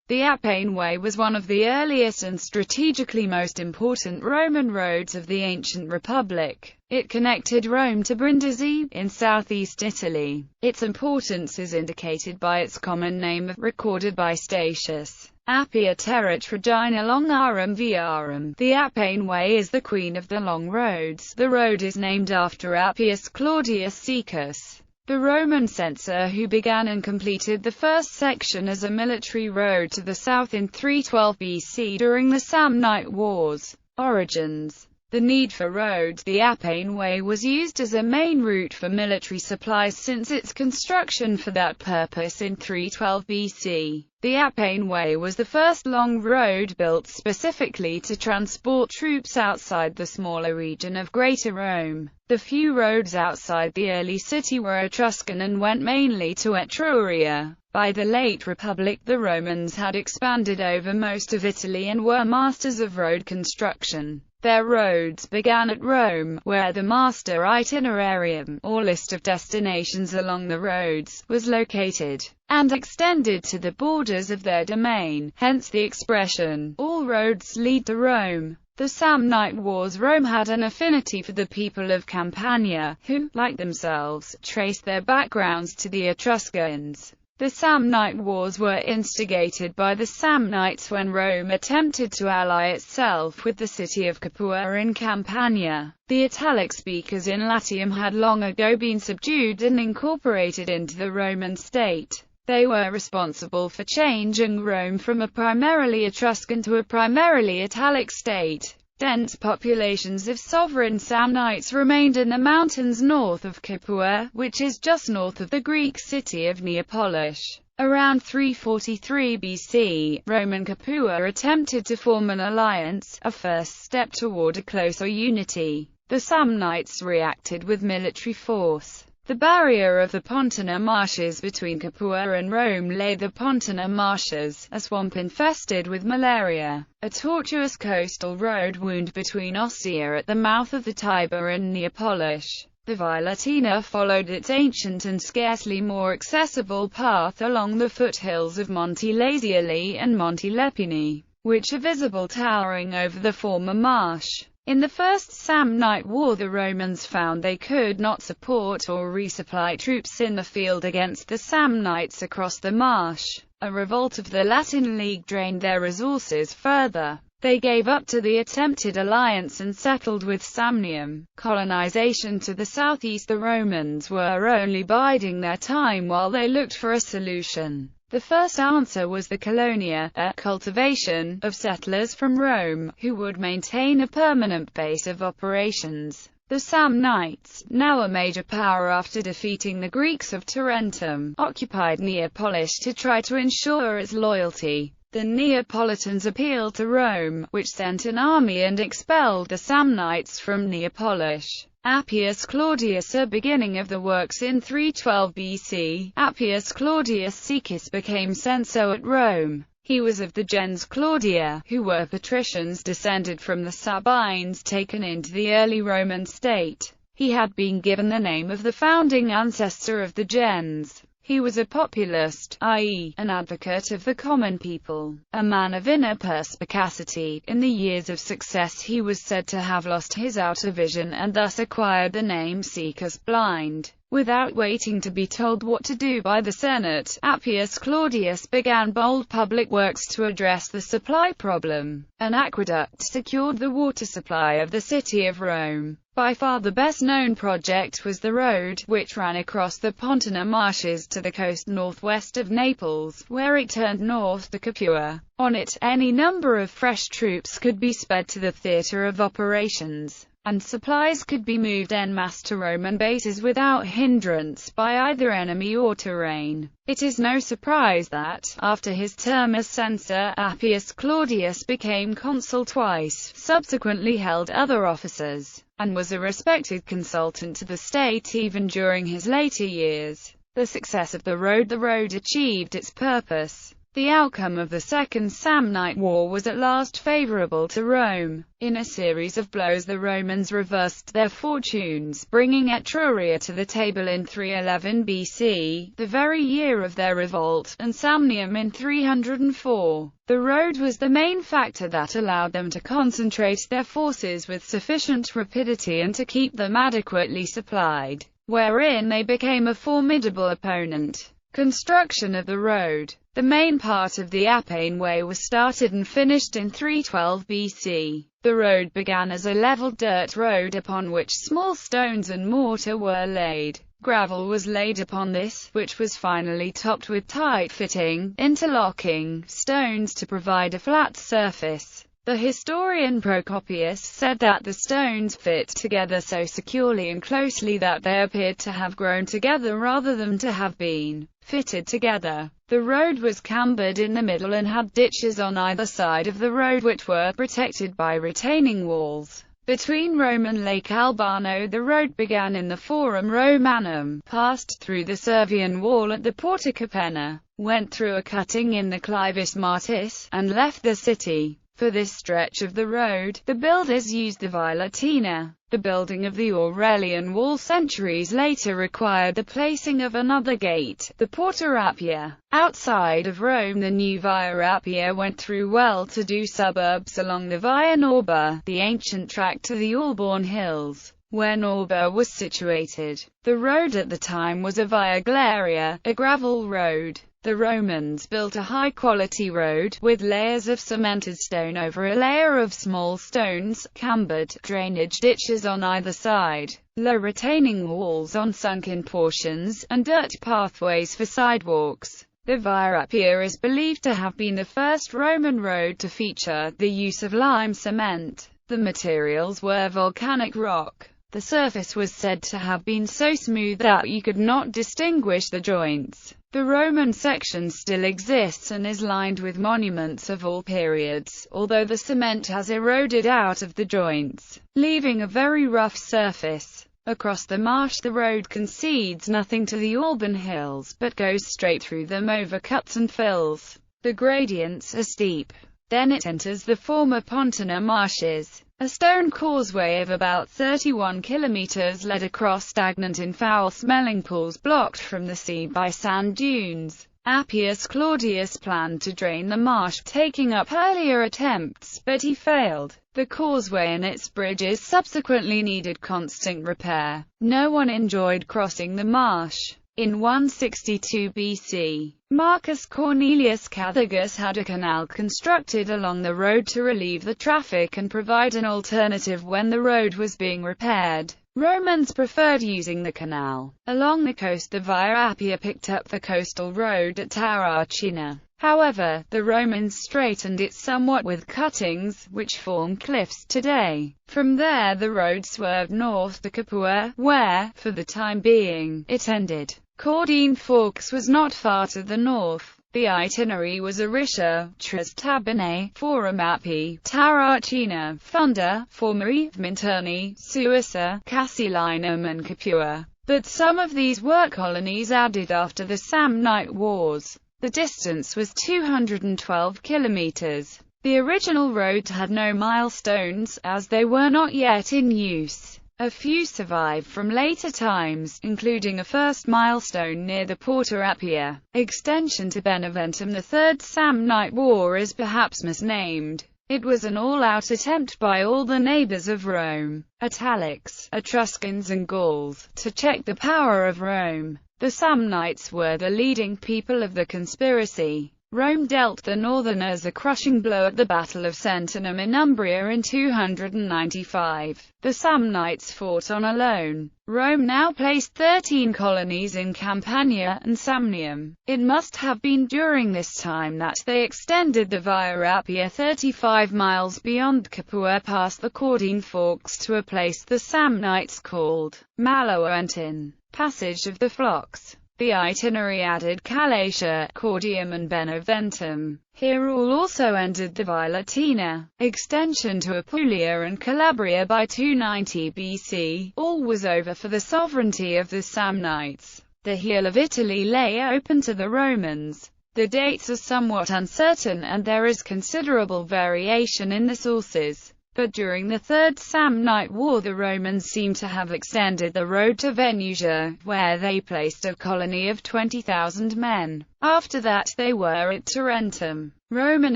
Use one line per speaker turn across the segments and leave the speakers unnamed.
The Appian Way was one of the earliest and strategically most important Roman roads of the ancient Republic. It connected Rome to Brindisi, in southeast Italy. Its importance is indicated by its common name, recorded by Statius. Appia terra Tragina longarum viarum. The Appian Way is the queen of the long roads. The road is named after Appius Claudius Caecus, the Roman censor who began and completed the first section as a military road to the south in 312 BC during the Samnite Wars. Origins. The need for roads. The Appian Way was used as a main route for military supplies since its construction for that purpose in 312 BC. The Appian Way was the first long road built specifically to transport troops outside the smaller region of Greater Rome. The few roads outside the early city were Etruscan and went mainly to Etruria. By the late Republic, the Romans had expanded over most of Italy and were masters of road construction. Their roads began at Rome, where the master itinerarium, or list of destinations along the roads, was located, and extended to the borders of their domain, hence the expression, "all roads lead to Rome." The Samnite Wars. Rome had an affinity for the people of Campania, who, like themselves, traced their backgrounds to the Etruscans. The Samnite Wars were instigated by the Samnites when Rome attempted to ally itself with the city of Capua in Campania. The Italic speakers in Latium had long ago been subdued and incorporated into the Roman state. They were responsible for changing Rome from a primarily Etruscan to a primarily Italic state. Dense populations of sovereign Samnites remained in the mountains north of Capua, which is just north of the Greek city of Neapolis. Around 343 BC, Rome and Capua attempted to form an alliance, a first step toward a closer unity. The Samnites reacted with military force. The barrier of the Pontine marshes between Capua and Rome lay the Pontine marshes, a swamp infested with malaria. A tortuous coastal road wound between Ostia at the mouth of the Tiber and Neapolis. The Via Latina followed its ancient and scarcely more accessible path along the foothills of Monte Laziale and Monte Lepini, which are visible towering over the former marsh. In the First Samnite War, the Romans found they could not support or resupply troops in the field against the Samnites across the marsh. A revolt of the Latin League drained their resources further. They gave up to the attempted alliance and settled with Samnium. Colonization to the southeast. The Romans were only biding their time while they looked for a solution. The first answer was the colonia, a cultivation of settlers from Rome, who would maintain a permanent base of operations. The Samnites, now a major power after defeating the Greeks of Tarentum, occupied Neapolis to try to ensure its loyalty. The Neapolitans appealed to Rome, which sent an army and expelled the Samnites from Neapolis. Appius Claudius. A beginning of the works in 312 BC, Appius Claudius Caecus became censor at Rome. He was of the gens Claudia, who were patricians descended from the Sabines taken into the early Roman state. He had been given the name of the founding ancestor of the gens. He was a populist, i.e., an advocate of the common people, a man of inner perspicacity. In the years of success he was said to have lost his outer vision and thus acquired the name Caecus blind. Without waiting to be told what to do by the Senate, Appius Claudius began bold public works to address the supply problem. An aqueduct secured the water supply of the city of Rome. By far the best-known project was the road, which ran across the Pontine marshes to the coast northwest of Naples, where it turned north to Capua. On it, any number of fresh troops could be sped to the theatre of operations, and supplies could be moved en masse to Roman bases without hindrance by either enemy or terrain. It is no surprise that, after his term as censor, Appius Claudius became consul twice, subsequently held other offices, and was a respected consultant to the state even during his later years. The success of the road achieved its purpose. The outcome of the Second Samnite War was at last favorable to Rome. In a series of blows the Romans reversed their fortunes, bringing Etruria to the table in 311 BC, the very year of their revolt, and Samnium in 304. The road was the main factor that allowed them to concentrate their forces with sufficient rapidity and to keep them adequately supplied, wherein they became a formidable opponent. Construction of the road. The main part of the Appian Way was started and finished in 312 BC. The road began as a level dirt road upon which small stones and mortar were laid. Gravel was laid upon this, which was finally topped with tight-fitting, interlocking stones to provide a flat surface. The historian Procopius said that the stones fit together so securely and closely that they appeared to have grown together rather than to have been fitted together. The road was cambered in the middle and had ditches on either side of the road which were protected by retaining walls. Between Rome and Lake Albano the road began in the Forum Romanum, passed through the Servian wall at the Porta Capenna, went through a cutting in the Clivus Martis, and left the city. For this stretch of the road, the builders used the Via Latina. The building of the Aurelian Wall centuries later required the placing of another gate, the Porta Appia. Outside of Rome the new Via Appia went through well-to-do suburbs along the Via Norba, the ancient track to the Alborn Hills, where Norba was situated. The road at the time was a Via Glaria, a gravel road. The Romans built a high-quality road, with layers of cemented stone over a layer of small stones, cambered, drainage ditches on either side, low retaining walls on sunken portions, and dirt pathways for sidewalks. The Via Appia is believed to have been the first Roman road to feature the use of lime cement. The materials were volcanic rock. The surface was said to have been so smooth that you could not distinguish the joints. The Roman section still exists and is lined with monuments of all periods, although the cement has eroded out of the joints, leaving a very rough surface. Across the marsh the road concedes nothing to the Alban Hills, but goes straight through them over cuts and fills. The gradients are steep. Then it enters the former Pontiner marshes. A stone causeway of about 31 kilometers led across stagnant and foul-smelling pools blocked from the sea by sand dunes. Appius Claudius planned to drain the marsh, taking up earlier attempts, but he failed. The causeway and its bridges subsequently needed constant repair. No one enjoyed crossing the marsh. In 162 BC, Marcus Cornelius Cathagus had a canal constructed along the road to relieve the traffic and provide an alternative when the road was being repaired. Romans preferred using the canal. Along the coast the Via Appia picked up the coastal road at Terracina. However, the Romans straightened it somewhat with cuttings, which form cliffs today. From there the road swerved north to Capua, where, for the time being, it ended. Caudine Forks was not far to the north. The itinerary was Aricia, Tristabine, Forum Appi, Terracina, Funda, Formari, Minturni, Suessa, Casilinum and Capua. But some of these were colonies added after the Samnite Wars. The distance was 212 kilometers. The original road had no milestones, as they were not yet in use. A few survive from later times, including a first milestone near the Porta Appia. Extension to Beneventum. The Third Samnite War is perhaps misnamed. It was an all-out attempt by all the neighbors of Rome, Italics, Etruscans and Gauls, to check the power of Rome. The Samnites were the leading people of the conspiracy. Rome dealt the northerners a crushing blow at the Battle of Sentinum in Umbria in 295. The Samnites fought on alone. Rome now placed 13 colonies in Campania and Samnium. It must have been during this time that they extended the Via Appia 35 miles beyond Capua past the Caudine Forks to a place the Samnites called Maloentin, Passage of the Flocks. The itinerary added Calatia, Cordium and Beneventum. Here all also entered the Via Latina. Extension to Apulia and Calabria by 290 BC. All was over for the sovereignty of the Samnites. The heel of Italy lay open to the Romans. The dates are somewhat uncertain and there is considerable variation in the sources. But during the Third Samnite War the Romans seem to have extended the road to Venusia, where they placed a colony of 20,000 men. After that they were at Tarentum. Roman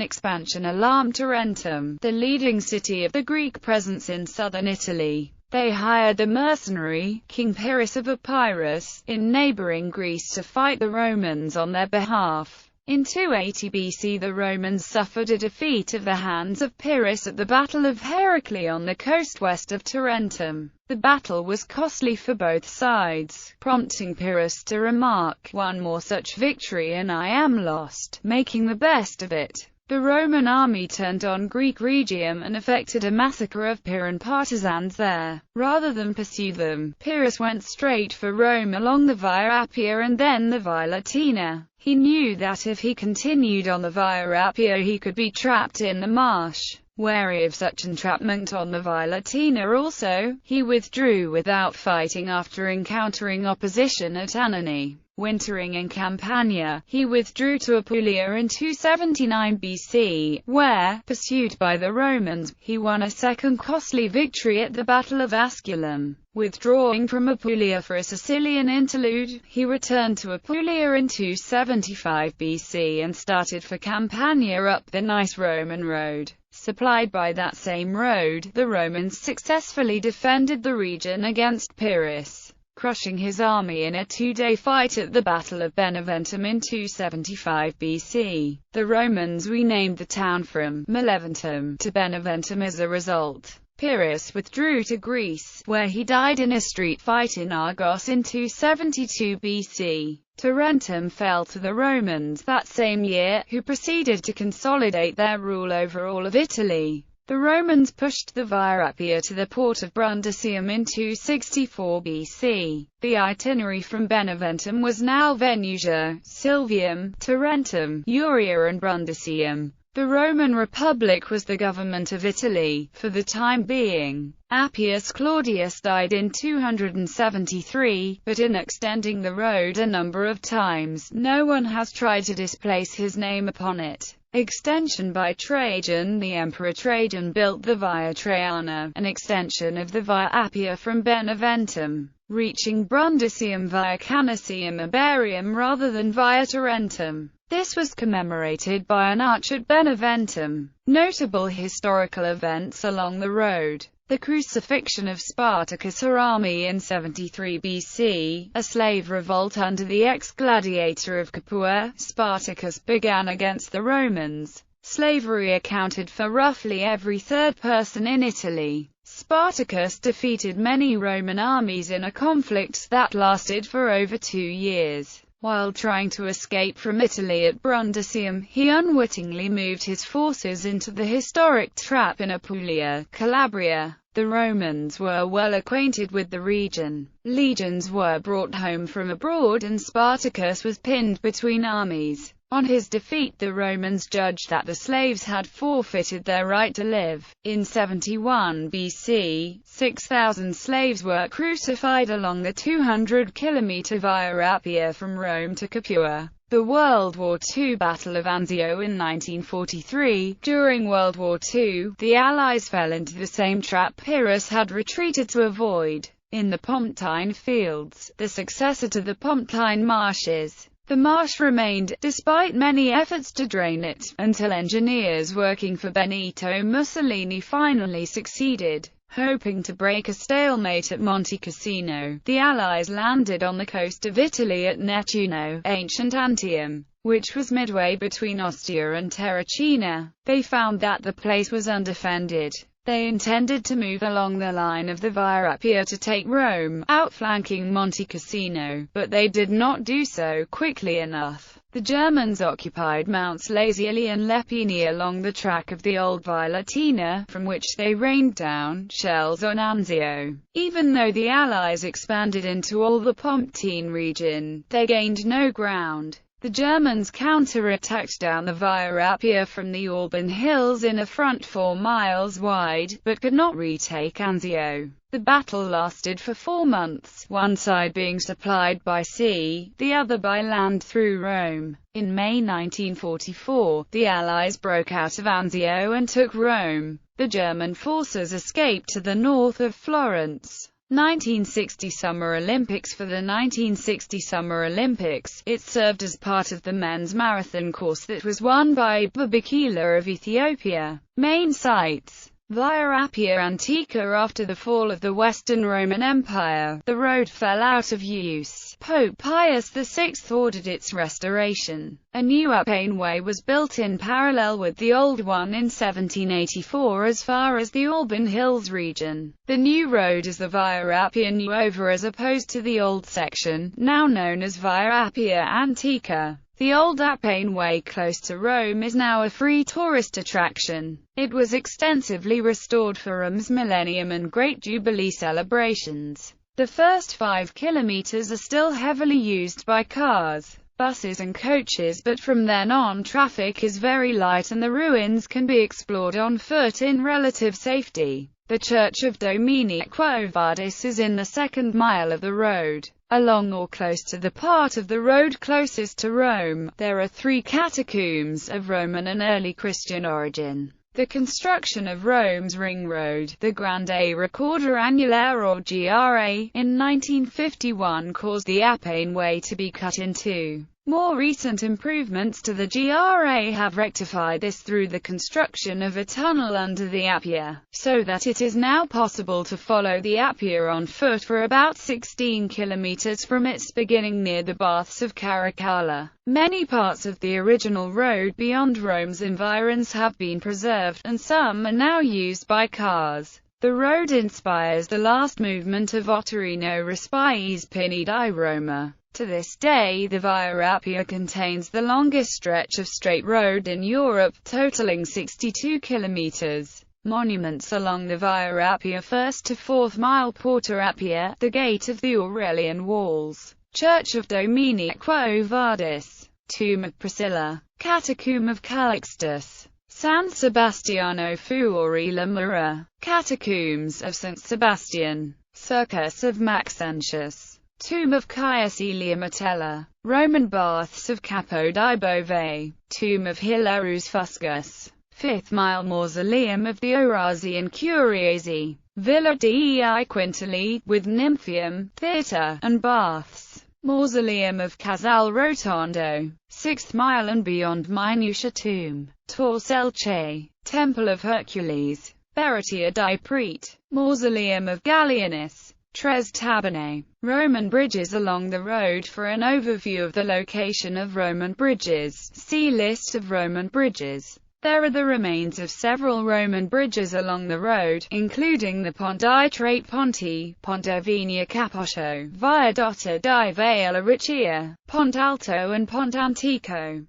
expansion alarmed Tarentum, the leading city of the Greek presence in southern Italy. They hired the mercenary, King Pyrrhus of Epirus, in neighboring Greece to fight the Romans on their behalf. In 280 BC the Romans suffered a defeat at the hands of Pyrrhus at the Battle of Heraclea on the coast west of Tarentum. The battle was costly for both sides, prompting Pyrrhus to remark, "One more such victory and I am lost," making the best of it. The Roman army turned on Greek Rhegium and effected a massacre of Pyrrhan partisans there. Rather than pursue them, Pyrrhus went straight for Rome along the Via Appia and then the Via Latina. He knew that if he continued on the Via Appia he could be trapped in the marsh. Wary of such entrapment on the Via Latina also, he withdrew without fighting after encountering opposition at Anagni. Wintering in Campania, he withdrew to Apulia in 279 BC, where, pursued by the Romans, he won a second costly victory at the Battle of Asculum. Withdrawing from Apulia for a Sicilian interlude, he returned to Apulia in 275 BC and started for Campania up the Nice Roman road. Supplied by that same road, the Romans successfully defended the region against Pyrrhus, crushing his army in a two-day fight at the Battle of Beneventum in 275 BC. The Romans renamed the town from Maleventum to Beneventum as a result. Pyrrhus withdrew to Greece, where he died in a street fight in Argos in 272 BC. Tarentum fell to the Romans that same year, who proceeded to consolidate their rule over all of Italy. The Romans pushed the Via Appia to the port of Brundisium in 264 BC. The itinerary from Beneventum was now Venusia, Silvium, Tarentum, Uria and Brundisium. The Roman Republic was the government of Italy, for the time being. Appius Claudius died in 273, but in extending the road a number of times, no one has tried to displace his name upon it. Extension by Trajan. The Emperor Trajan built the Via Traiana, an extension of the Via Appia from Beneventum, reaching Brundisium via Canisium Iberium rather than via Tarentum. This was commemorated by an arch at Beneventum. Notable historical events along the road: the crucifixion of Spartacus Arami in 73 BC, a slave revolt under the ex-gladiator of Capua. Spartacus began against the Romans. Slavery accounted for roughly every third person in Italy. Spartacus defeated many Roman armies in a conflict that lasted for over 2 years. While trying to escape from Italy at Brundisium, he unwittingly moved his forces into the historic trap in Apulia, Calabria. The Romans were well acquainted with the region. Legions were brought home from abroad and Spartacus was pinned between armies. On his defeat the Romans judged that the slaves had forfeited their right to live. In 71 BC, 6,000 slaves were crucified along the 200-kilometer Via Appia from Rome to Capua. The World War II Battle of Anzio in 1943. During World War II, the Allies fell into the same trap Pyrrhus had retreated to avoid. In the Pontine Fields, the successor to the Pontine Marshes, the marsh remained, despite many efforts to drain it, until engineers working for Benito Mussolini finally succeeded. Hoping to break a stalemate at Monte Cassino, the Allies landed on the coast of Italy at Nettuno, ancient Antium, which was midway between Ostia and Terracina. They found that the place was undefended. They intended to move along the line of the Via Appia to take Rome, outflanking Monte Cassino, but they did not do so quickly enough. The Germans occupied Mounts Laziali and Lepini along the track of the old Via Latina, from which they rained down shells on Anzio. Even though the Allies expanded into all the Pontine region, they gained no ground. The Germans counterattacked down the Via Appia from the Alban Hills in a front 4 miles wide, but could not retake Anzio. The battle lasted for 4 months, one side being supplied by sea, the other by land through Rome. In May 1944, the Allies broke out of Anzio and took Rome. The German forces escaped to the north of Florence. 1960 Summer Olympics. For the 1960 Summer Olympics, it served as part of the men's marathon course that was won by Bubikila of Ethiopia. Main sites: Via Appia Antica. After the fall of the Western Roman Empire, the road fell out of use. Pope Pius VI ordered its restoration. A new Appian Way was built in parallel with the old one in 1784 as far as the Alban Hills region. The new road is the Via Appia Nuova as opposed to the old section, now known as Via Appia Antica. The old Appian Way close to Rome is now a free tourist attraction. It was extensively restored for Rome's Millennium and Great Jubilee celebrations. The first 5 kilometers are still heavily used by cars, buses and coaches, but from then on traffic is very light and the ruins can be explored on foot in relative safety. The Church of Domini Quo Vadis is in the 2nd mile of the road. Along or close to the part of the road closest to Rome, there are 3 catacombs, of Roman and early Christian origin. The construction of Rome's ring road, the Grande Raccordo Anulare or GRA, in 1951 caused the Appian Way to be cut in two. More recent improvements to the GRA have rectified this through the construction of a tunnel under the Appia, so that it is now possible to follow the Appia on foot for about 16 kilometers from its beginning near the Baths of Caracalla. Many parts of the original road beyond Rome's environs have been preserved, and some are now used by cars. The road inspires the last movement of Ottorino Respies Pini di Roma. To this day, the Via Appia contains the longest stretch of straight road in Europe, totaling 62 kilometers. Monuments along the Via Appia: 1st to 4th mile Porta Appia, the gate of the Aurelian Walls, Church of Domini Quo Vadis, Tomb of Priscilla, Catacomb of Calixtus, San Sebastiano Fuori la Mura, Catacombs of St. Sebastian, Circus of Maxentius, Tomb of Caius Aelia Metella, Roman Baths of Capo di Bove, Tomb of Hilarus Fuscus, 5th mile Mausoleum of the Orazzi and Curiazi, Villa dei Quintili, with Nymphaeum, Theatre, and Baths, Mausoleum of Casal Rotondo, 6th mile and beyond Minutia Tomb, Tor Selce, Temple of Hercules, Beretia di Prete, Mausoleum of Gallienus, Tres Taberne. Roman bridges along the road. For an overview of the location of Roman bridges, see List of Roman bridges. There are the remains of several Roman bridges along the road, including the Pont di Tre Ponti, Ponte Venia Capoccio, Viadotta di Via Riccia, Pont Alto and Pont Antico.